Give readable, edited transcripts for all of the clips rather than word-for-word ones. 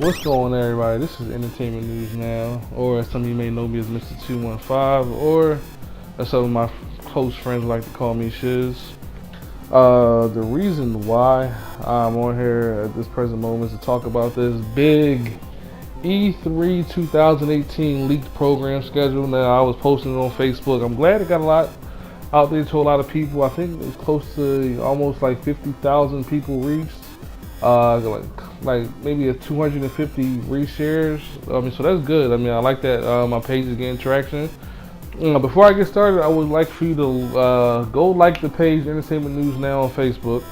What's going on, everybody? This is Entertainment News Now, or as some of you may know me as Mr. 215, or as some of my close friends like to call me Shiz. The reason why I'm on here at this present moment is to talk about this big E3 2018 leaked program schedule. Now, I was posting it on Facebook. I'm glad it got a lot out there to a lot of people. I think it was close to almost like 50,000 people reached. Like maybe a 250 reshares. So that's good. I like that my page is getting traction. Before I get started, I would like for you to go like the page Entertainment News Now on Facebook.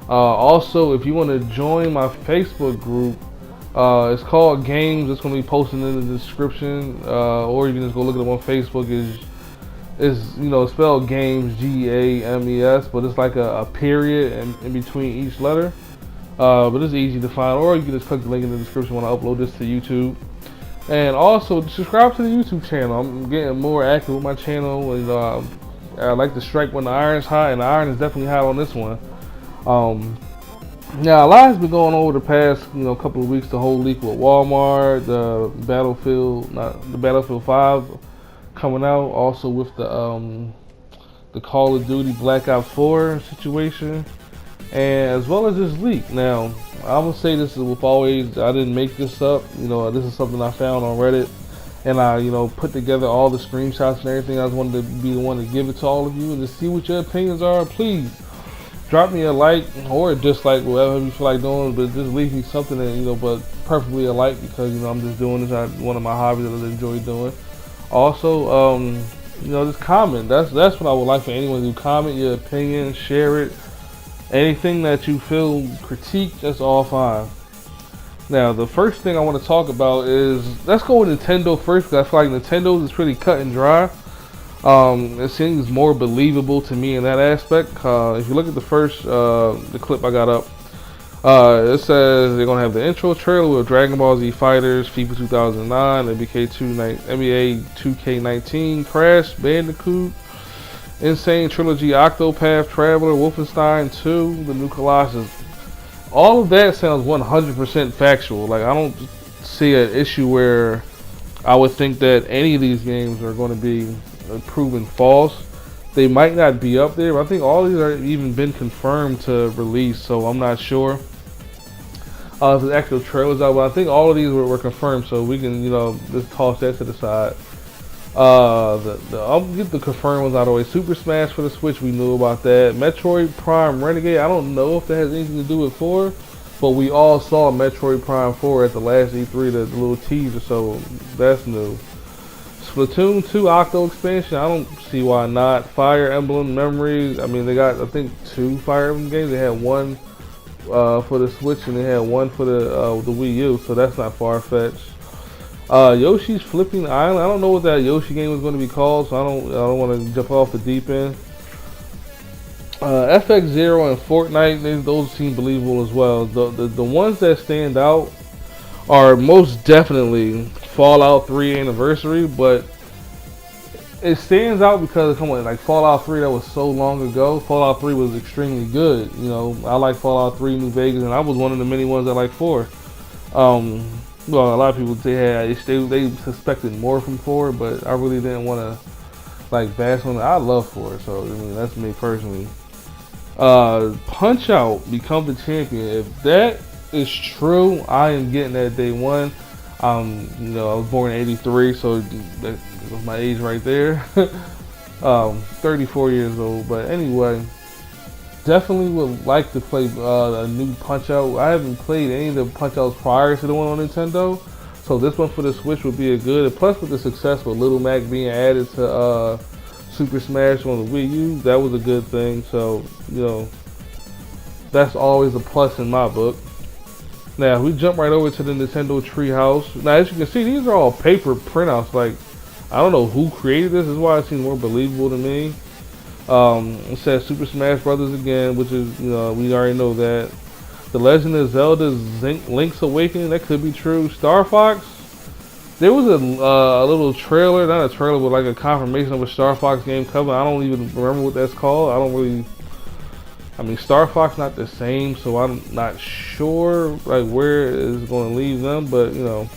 Also, if you want to join my Facebook group, it's called Games. It's going to be posted in the description, or you can just go look it up on Facebook. It's spelled Games, Games, but it's like a period in between each letter. But it's easy to find, or you can just click the link in the description when I upload this to YouTube. And also subscribe to the YouTube channel. I'm getting more active with my channel, and I like to strike when the iron's hot, and the iron is definitely hot on this one. Now a lot has been going on over the past couple of weeks. The whole leak with Walmart, the Battlefield 5 coming out, also with the Call of Duty Black Ops 4 situation, and as well as this leak. Now, I'm gonna say this is with always. I didn't make this up. This is something I found on Reddit, and I, put together all the screenshots and everything. I just wanted to be the one to give it to all of you and to see what your opinions are. Please drop me a like or a dislike, whatever you feel like doing. But just leave me something that but preferably a like, because I'm just doing this. One of my hobbies that I enjoy doing. Also, just comment. That's what I would like for anyone to do. Comment your opinion, share it. Anything that you feel critique, that's all fine. Now, the first thing I want to talk about is, let's go with Nintendo first, because I feel like Nintendo's is pretty cut and dry. It seems more believable to me in that aspect. If you look at the first the clip I got up, it says they're gonna have the intro trailer with Dragon Ball Z Fighters, FIFA 2009, NBA 2K19, Crash Bandicoot, Insane Trilogy, Octopath Traveler, Wolfenstein 2, the new Colossus. All of that sounds 100% factual. Like, I don't see an issue where I would think that any of these games are going to be proven false. They might not be up there, but I think all of these are even been confirmed to release, so I'm not sure if the actual trailers out, but I think all of these were confirmed, so we can just toss that to the side. I'll get the confirmed ones out of the way. Super Smash for the Switch, we knew about that. Metroid Prime Renegade, I don't know if that has anything to do with 4, but we all saw Metroid Prime 4 at the last E3, the little teaser, so that's new. Splatoon 2 Octo expansion, I don't see why not. Fire Emblem Memories, they got, I think, 2 Fire Emblem games. They had one for the Switch, and they had one for the Wii U, so that's not far-fetched. Yoshi's Flipping Island. I don't know what that Yoshi game was going to be called, so I don't want to jump off the deep end. FX Zero and Fortnite, those seem believable as well. The ones that stand out are most definitely Fallout 3 Anniversary, but it stands out because like Fallout 3, that was so long ago. Fallout 3 was extremely good. I like Fallout 3 New Vegas, and I was one of the many ones that like 4. Well, a lot of people they suspected more from 4, but I really didn't want to bash on it. I love 4, so that's me personally. Punch Out Become the Champion. If that is true, I am getting that day one. I was born in '83, so that was my age right there. 34 years old, but anyway. Definitely would like to play a new Punch Out. I haven't played any of the Punch Outs prior to the one on Nintendo, so this one for the Switch would be a good. And plus, with the success with Little Mac being added to Super Smash on the Wii U, that was a good thing. So that's always a plus in my book. Now we jump right over to the Nintendo Treehouse. Now, as you can see, these are all paper printouts. Like, I don't know who created this. This is why it seems more believable to me. It says Super Smash Brothers again, which is, we already know that. The Legend of Zelda Link's Awakening, that could be true. Star Fox, there was a little trailer, not a trailer, but like a confirmation of a Star Fox game coming. I don't even remember what that's called. I don't really I mean, Star Fox not the same, so I'm not sure like where it's going to leave them. But you know,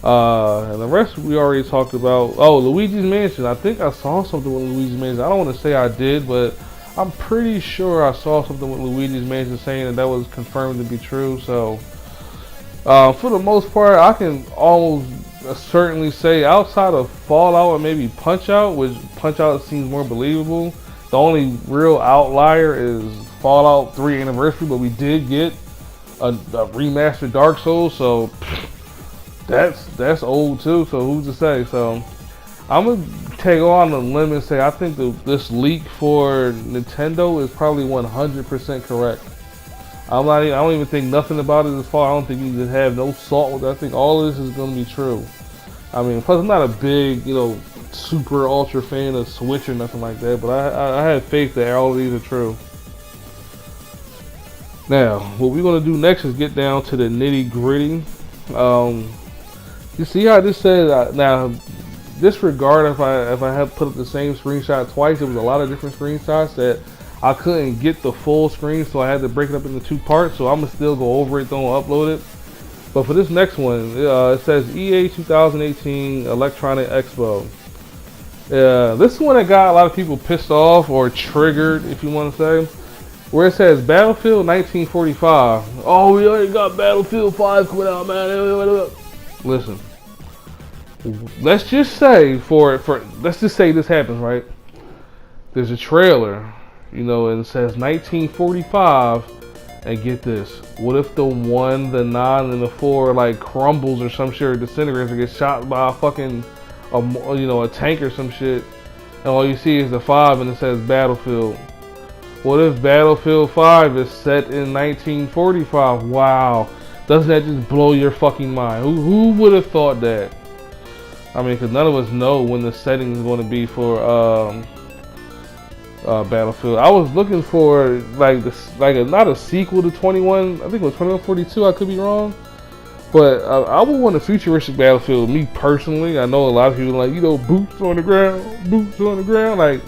and the rest we already talked about. Oh, Luigi's Mansion. I think I saw something with Luigi's Mansion. I don't want to say I did, but I'm pretty sure I saw something with Luigi's Mansion saying that was confirmed to be true. So, for the most part, I can almost certainly say outside of Fallout and maybe Punch-Out, which Punch-Out seems more believable. The only real outlier is Fallout 3 Anniversary, but we did get a remastered Dark Souls, so that's old too. So who's to say? So I'm gonna take on the limb and say I think this leak for Nintendo is probably 100% correct. I don't even think nothing about it is false. I don't think you can have no salt with it. I think all of this is gonna be true. I mean, plus I'm not a big, you know, super ultra fan of Switch or nothing like that, but I have faith that all of these are true. Now, what we're gonna do next is get down to the nitty gritty. You see how this says now? Disregard if I have put up the same screenshot twice. There was a lot of different screenshots that I couldn't get the full screen, so I had to break it up into 2 parts. So I'm gonna still go over it, don't upload it. But for this next one, it says EA 2018 Electronic Expo. This is one that got a lot of people pissed off or triggered, if you want to say, where it says Battlefield 1945. Oh, we already got Battlefield 5 coming out, man. Listen, let's just say let's just say this happens, right? There's a trailer, you know, and it says 1945, and get this: what if the 1, the 9, and the 4 like crumbles or some shit, or disintegrates, or gets shot by a fucking a tank or some shit, and all you see is the 5 and it says Battlefield. What if Battlefield 5 is set in 1945? Wow, doesn't that just blow your fucking mind? Who would have thought that? I mean, because none of us know when the setting is going to be for Battlefield. I was looking for not a sequel to 21. I think it was 2142. I could be wrong. But I would want a futuristic Battlefield, me personally. I know a lot of people like, you know, boots on the ground. Like,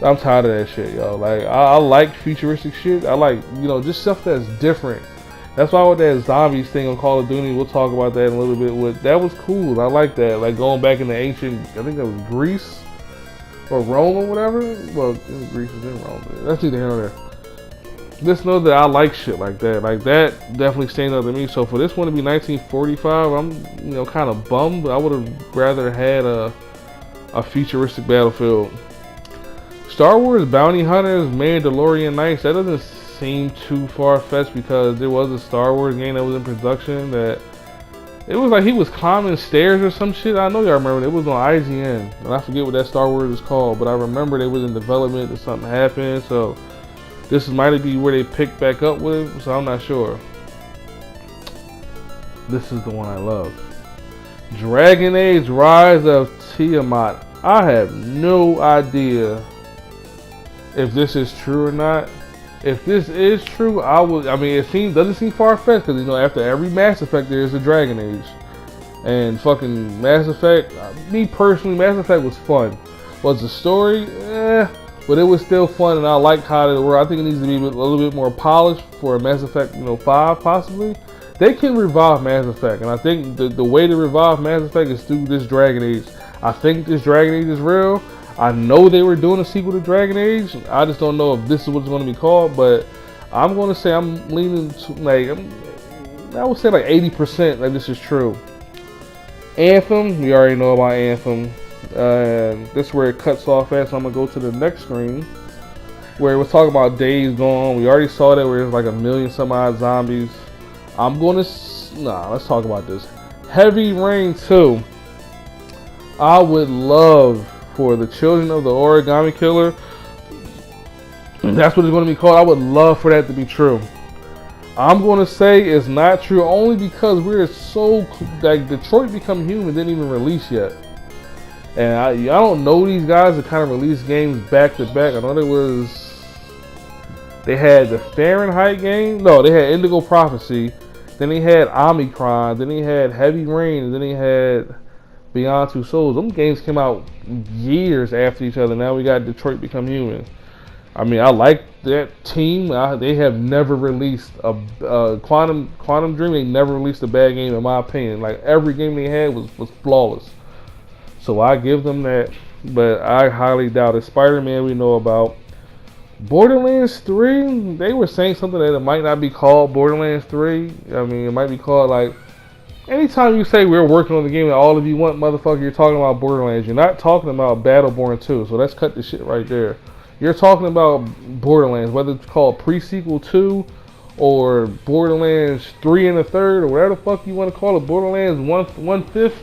I'm tired of that shit, yo. Like, I like futuristic shit. I like, you know, just stuff that's different. That's why with that zombies thing on Call of Duty, we'll talk about that in a little bit. That was cool. I like that. Like, going back in the ancient, I think that was Greece or Rome or whatever. Well, Greece is in Rome. That's neither here nor there. Just know that I like shit like that. Like, that definitely stands out to me. So for this one to be 1945, I'm, you know, kind of bummed. But I would have rather had a futuristic Battlefield. Star Wars Bounty Hunters Mandalorian Knights. That doesn't seem too far-fetched because there was a Star Wars game that was in production that it was like he was climbing stairs or some shit. I know y'all remember it. It was on IGN, and I forget what that Star Wars is called, but I remember they was in development and something happened. So this might be where they picked back up with, so I'm not sure. This is the one I love. Dragon Age Rise of Tiamat. I have no idea if this is true or not. If this is true, I mean, doesn't seem far-fetched because, you know, after every Mass Effect there is a Dragon Age. And fucking Mass Effect, me personally, Mass Effect was fun. Was the story? But it was still fun, and I like how they were. I think it needs to be a little bit more polished for Mass Effect, 5 possibly. They can revive Mass Effect, and I think the way to revive Mass Effect is through this Dragon Age. I think this Dragon Age is real. I know they were doing a sequel to Dragon Age. I just don't know if this is what it's going to be called, but I'm going to say I'm leaning to, I would say 80% that this is true. Anthem, we already know about Anthem. This is where it cuts off at, so I'm going to go to the next screen where we're talking about Days Gone. We already saw that where there's like 1 million some odd zombies. Let's talk about this. Heavy Rain 2. I would love for the Children of the Origami Killer, that's what it's going to be called. I would love for that to be true. I'm going to say it's not true only because we're so, like, Detroit Become Human didn't even release yet. And I don't know these guys that kind of release games back to back. I know they had the Fahrenheit game. No, they had Indigo Prophecy. Then they had Omicron. Then they had Heavy Rain. And then they had Beyond Two Souls. Them games came out years after each other. Now we got Detroit Become Human. I mean, I like that team. They have never released a Quantum Dream. They never released a bad game, in my opinion. Like every game they had was flawless. So I give them that. But I highly doubt it. Spider-Man we know about. Borderlands 3, they were saying something that it might not be called Borderlands 3. I mean, it might be called like. Anytime you say we're working on the game that all of you want, motherfucker, you're talking about Borderlands. You're not talking about Battleborn 2. So let's cut the shit right there. You're talking about Borderlands, whether it's called Pre-Sequel 2 or Borderlands 3 and a third or whatever the fuck you want to call it, Borderlands 1/5,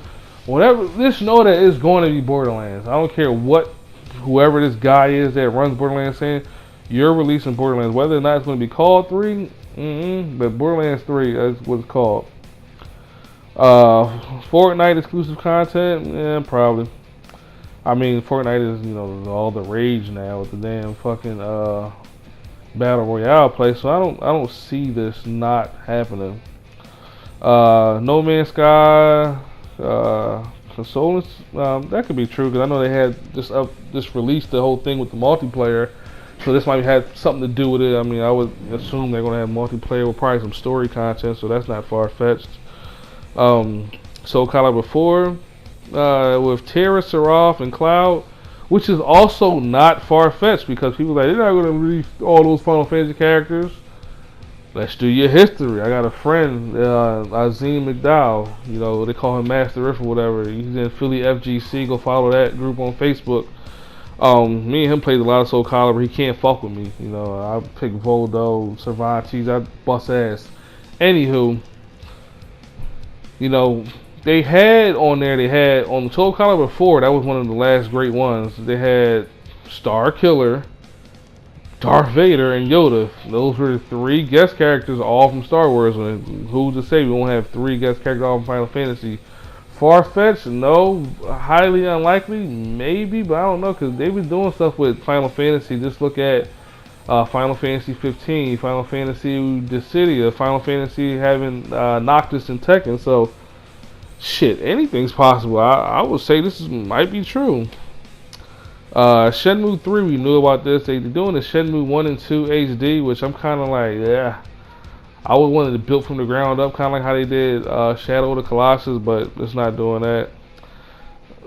whatever. Just know that it's going to be Borderlands. I don't care what whoever this guy is that runs Borderlands saying. You're releasing Borderlands, whether or not it's going to be called 3, but Borderlands 3 is what it's called. Fortnite exclusive content, yeah, probably. I mean, Fortnite is, all the rage now with the damn fucking battle royale play. So I don't see this not happening. No Man's Sky, consoles, that could be true because I know they had just released the whole thing with the multiplayer. So this might have something to do with it. I mean, I would assume they're gonna have multiplayer with probably some story content, so that's not far fetched. Soul Calibur 4. With Terra, Seraph, and Cloud, which is also not far-fetched because people are like, they're not going to release all those Final Fantasy characters. Let's do your history. I got a friend, Azim McDowell, they call him Master Riff or whatever. He's in Philly FGC. Go follow that group on Facebook. Me and him played a lot of Soul Calibur. He can't fuck with me. I pick Voldo, Cervantes, I bust ass. Anywho, they had on the Soul Calibur 4, that was one of the last great ones. They had Star Killer, Darth Vader, and Yoda. Those were the 3 guest characters, all from Star Wars. And who's to say we won't have 3 guest characters all from Final Fantasy? Far-fetched? No. Highly unlikely? Maybe, but I don't know, because they've been doing stuff with Final Fantasy. Just look at Final Fantasy 15, Final Fantasy Dissidia, Final Fantasy having Noctis and Tekken, so shit, anything's possible. I would say this might be true. Shenmue 3, we knew about this. They're doing the Shenmue 1 and 2 HD, which I'm kind of like, yeah. I would want it built from the ground up, kind of like how they did Shadow of the Colossus, but it's not doing that.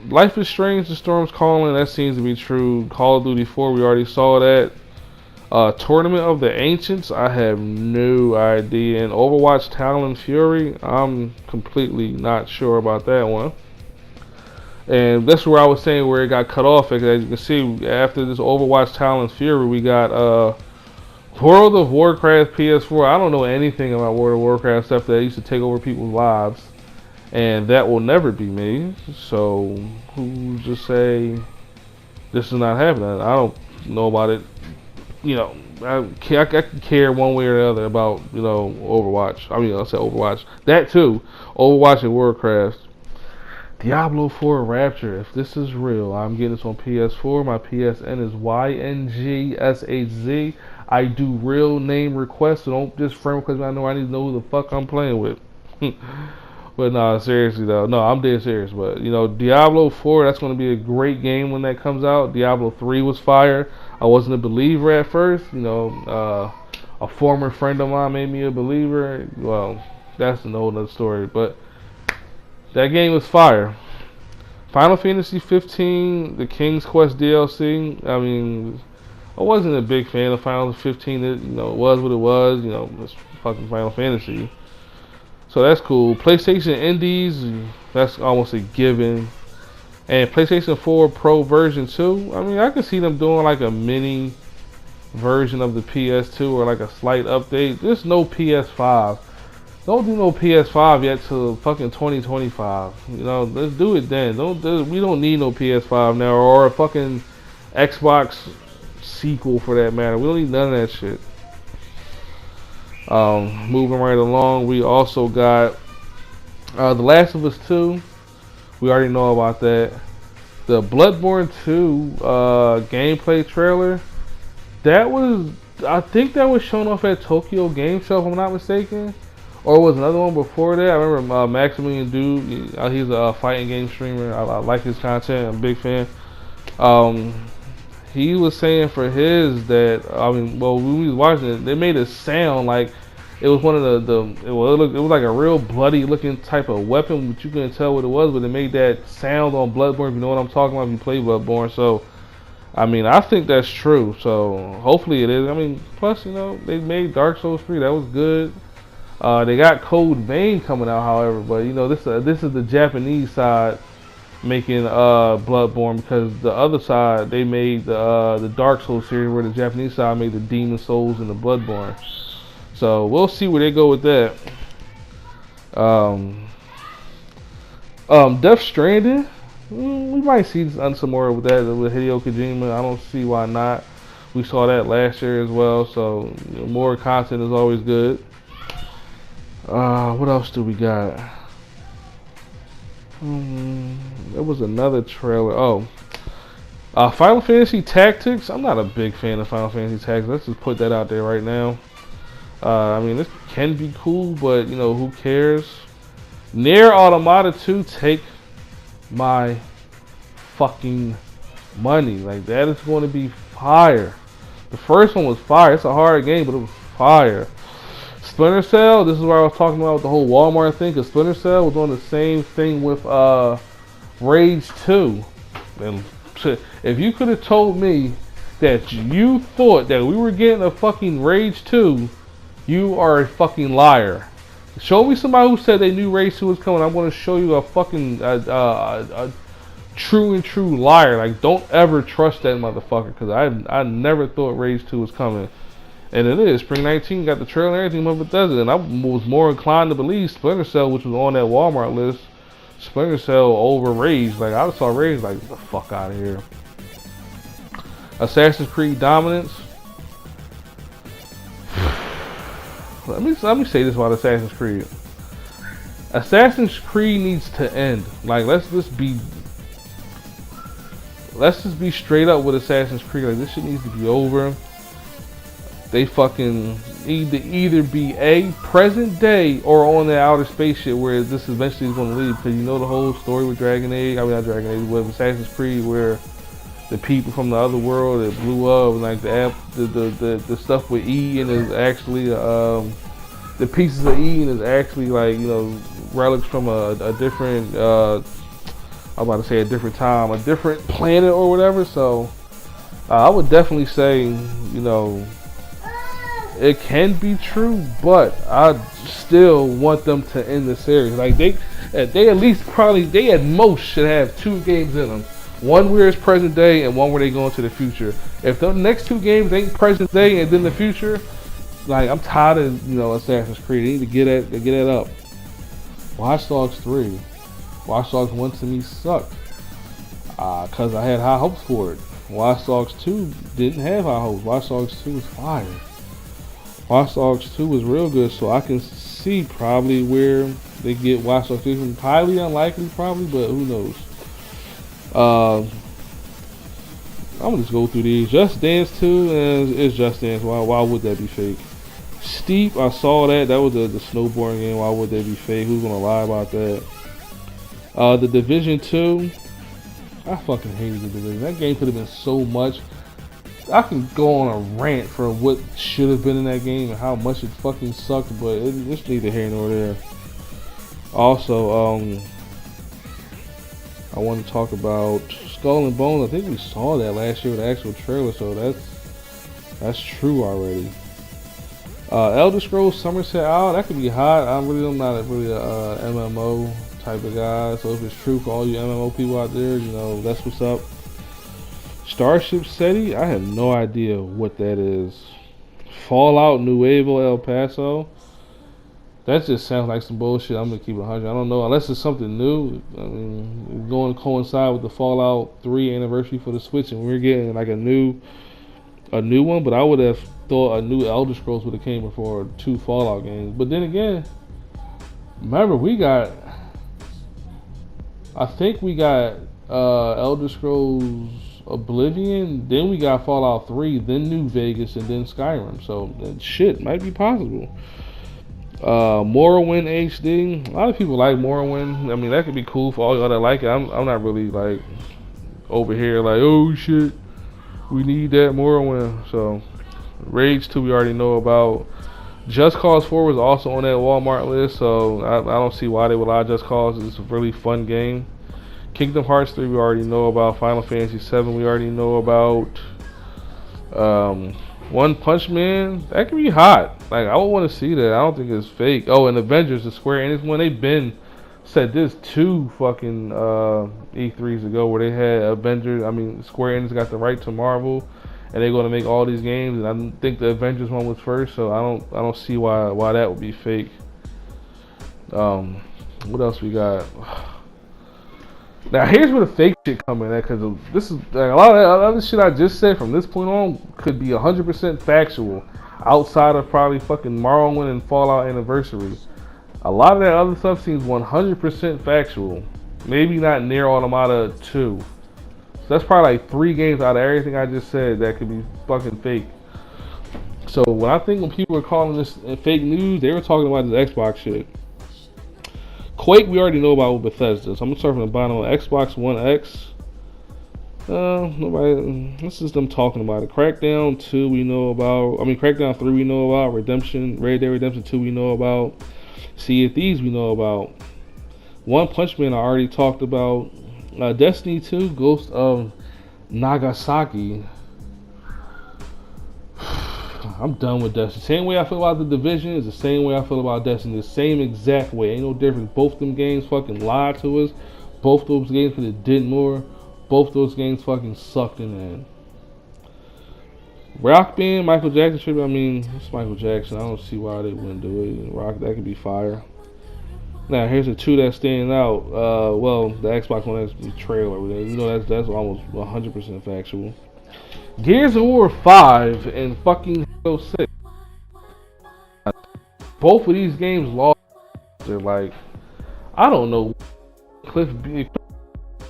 Life is Strange, The Storm's Calling, that seems to be true. Call of Duty 4, we already saw that. Tournament of the Ancients, I have no idea. And Overwatch Talon Fury, I'm completely not sure about that one. And that's where I was saying where it got cut off. As you can see, after this Overwatch Talon Fury, we got World of Warcraft PS4. I don't know anything about World of Warcraft stuff that used to take over people's lives. And that will never be me. So, who's to say this is not happening? I don't know about it. I can care one way or the other about, Overwatch. I mean, I'll say Overwatch. That too. Overwatch and Warcraft. Diablo 4 Rapture. If this is real, I'm getting this on PS4. My PSN is YNGSHZ. I do real name requests, so don't just friend request me. I know I need to know who the fuck I'm playing with. But no, seriously though. No, I'm dead serious. But, Diablo 4, that's going to be a great game when that comes out. Diablo 3 was fire. I wasn't a believer at first. A former friend of mine made me a believer. Well, that's an whole other story. But that game was fire. Final Fantasy 15, the King's Quest DLC. I mean, I wasn't a big fan of Final 15. It was what it was. It's fucking Final Fantasy. So that's cool. PlayStation Indies, that's almost a given. And PlayStation 4 Pro version 2, I mean, I can see them doing like a mini version of the PS2 or like a slight update. Just no PS5. Don't do no PS5 yet till fucking 2025. Let's do it then. We don't need no PS5 now or a fucking Xbox sequel for that matter. We don't need none of that shit. Moving right along, we also got The Last of Us 2. We already know about that. The Bloodborne 2 gameplay trailer. I think that was shown off at Tokyo Game Show, if I'm not mistaken. Or was another one before that. I remember Maximilian Dude. He's a fighting game streamer. I like his content. I'm a big fan. he was saying for his that, I mean, well, when we was watching it, they made it sound like it was one of it was like a real bloody looking type of weapon, but you couldn't tell what it was. But it made that sound on Bloodborne. If you know what I'm talking about, if you play Bloodborne. So, I mean, I think that's true. So hopefully it is. I mean, plus, you know, they made Dark Souls 3. That was good. They got Code Vein coming out, however, but you know, this is the Japanese side making Bloodborne, because the other side, they made the Dark Souls series, where the Japanese side made the Demon Souls and the Bloodborne. So we'll see where they go with that. Death Stranding, we might see some more with that with Hideo Kojima. I don't see why not. We saw that last year as well, so you know, more content is always good. What else do we got? There was another trailer. Final Fantasy Tactics. I'm not a big fan of Final Fantasy Tactics. Let's just put that out there right now. I mean, this can be cool, but you know, who cares? Nier Automata 2, take my fucking money. Like, that is going to be fire. The first one was fire. It's a hard game, but it was fire. Splinter Cell, this is where I was talking about the whole Walmart thing, because Splinter Cell was on the same thing with Rage 2. And if you could have told me that you thought that we were getting a fucking Rage 2, you are a fucking liar. Show me somebody who said they knew Rage 2 was coming. I'm going to show you a fucking true liar. Like, don't ever trust that motherfucker, because I never thought Rage 2 was coming. And it is. Spring 19 got the trailer and everything, but does it. And I was more inclined to believe Splinter Cell, which was on that Walmart list, Splinter Cell over Rage. Like, I saw Rage, like, get the fuck out of here. Assassin's Creed Dominance. Let me say this about Assassin's Creed. Assassin's Creed needs to end. Like, let's just be straight up with Assassin's Creed. Like, this shit needs to be over. They fucking need to either be a present day or on the outer space shit, where this eventually is going to lead. Because you know the whole story with Dragon Age. I mean, not Dragon Age, with Assassin's Creed, where the people from the other world that blew up, and like the stuff with Ian is actually the pieces of Ian is actually, like, you know, relics from a different I'm about to say a different time, a different planet or whatever. So I would definitely say, you know, it can be true, but I still want them to end the series. Like, they at least probably, they at most should have 2 games in them. One where it's present day and one where they go into the future. If the next 2 games ain't present day and then the future, like, I'm tired of, you know, Assassin's Creed. They need to get that up. Watch Dogs 3. Watch Dogs 1 to me sucked. Cause I had high hopes for it. Watch Dogs 2 didn't have high hopes. Watch Dogs 2 was fire. Watch Dogs 2 was real good, so I can see probably where they get Watch Dogs 3 from. Highly unlikely, probably, but who knows. I'm gonna just go through these. Just Dance 2 is Just Dance. Why would that be fake? Steep, I saw that. That was the snowboarding game. Why would that be fake? Who's gonna lie about that? The Division 2. I fucking hated the Division. That game could have been so much. I can go on a rant for what should have been in that game and how much it fucking sucked, but it's neither here nor there. Also, I want to talk about Skull and Bones. I think we saw that last year with the actual trailer, so that's true already. Elder Scrolls Somerset Isle, that could be hot. I'm not really a MMO type of guy, so if it's true for all you MMO people out there, you know, that's what's up. Starship City, I have no idea what that is. Fallout Nuevo El Paso, that just sounds like some bullshit. I'm gonna keep it 100. I don't know, unless it's something new. I mean, it's going to coincide with the Fallout 3 anniversary for the Switch, and we're getting like a new one. But I would have thought a new Elder Scrolls would have came before 2 Fallout games. But then again, remember I think we got Elder Scrolls Oblivion, then we got Fallout 3, then New Vegas, and then Skyrim. So that shit might be possible. Morrowind HD. A lot of people like Morrowind. I mean, that could be cool for all y'all that like it. I'm not really like over here like, oh shit, We need that Morrowind. So Rage 2 we already know about. Just Cause 4 was also on that Walmart list, so I don't see why they would allow Just Cause. It's a really fun game. Kingdom Hearts 3 we already know about. Final Fantasy 7 we already know about. One Punch Man, that could be hot. Like, I would want to see that. I don't think it's fake. Oh, and Avengers, the Square Enix one, they've been said this 2 fucking E3s ago where they had Avengers. I mean, Square Enix got the right to Marvel, and they're gonna make all these games. And I think the Avengers one was first, so I don't see why that would be fake. What else we got? Now here's where the fake shit come in at, because this is like, a lot of that other shit I just said from this point on could be 100% factual, outside of probably fucking Morrowind and Fallout Anniversary. A lot of that other stuff seems 100% factual. Maybe not Nier Automata 2. So that's probably like 3 games out of everything I just said that could be fucking fake. So when people were calling this fake news, they were talking about this Xbox shit. Quake we already know about with Bethesda, so I'm gonna start from the bottom. Xbox One X. Nobody. This is them talking about it. Crackdown 2 we know about. Crackdown 3 we know about. Red Dead Redemption 2 we know about. Sea of Thieves we know about. One Punch Man I already talked about. Destiny 2, Ghost of Nagasaki. I'm done with Destiny. Same way I feel about The Division is the same way I feel about Destiny. The same exact way. Ain't no difference. Both them games fucking lied to us. Both those games could have did more. Both those games fucking sucked in the end. Rock Band, Michael Jackson tribute. It's Michael Jackson. I don't see why they wouldn't do it. Rock, that could be fire. Now here's the 2 that's standing out. The Xbox One X trailer. You know that's almost 100% factual. Gears of War 5 and fucking Halo 6. Both of these games lost. They're like, I don't know, Cliff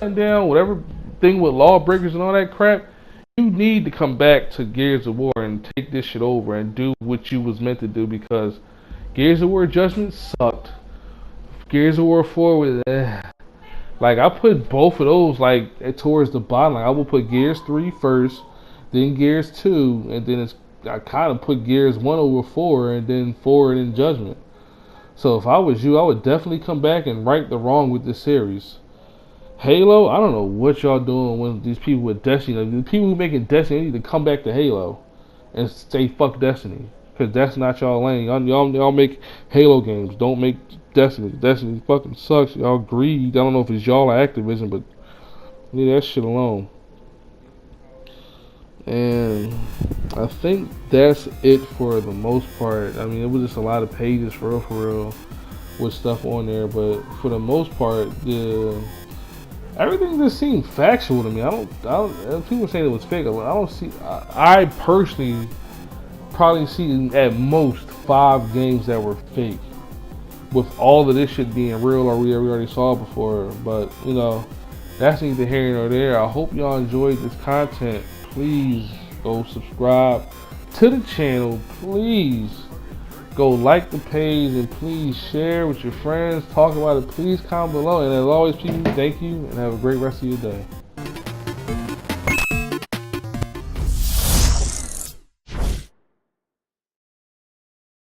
down, whatever thing with lawbreakers and all that crap. You need to come back to Gears of War and take this shit over and do what you was meant to do, because Gears of War Judgment sucked. Gears of War 4 was like, I put both of those like towards the bottom. Like, I will put Gears 3 first, then Gears 2, and then I kind of put Gears 1 over 4, and then 4 and then Judgment. So if I was you, I would definitely come back and right the wrong with this series. Halo, I don't know what y'all doing when these people with Destiny. Like, the people who making Destiny need to come back to Halo and say fuck Destiny, because that's not y'all lane. Y'all make Halo games. Don't make Destiny. Destiny fucking sucks. Y'all greed. I don't know if it's y'all or Activision, but leave that shit alone. And I think that's it for the most part. It was just a lot of pages for real with stuff on there, but for the most part, everything just seemed factual to me. I don't. People saying it was fake. I don't see. I personally probably see at most 5 games that were fake, with all of this shit being real or we already saw before. But that's neither here nor there. I hope y'all enjoyed this content. Please go subscribe to the channel. Please go like the page, and please share with your friends. Talk about it. Please comment below. And as always, people, thank you and have a great rest of your day.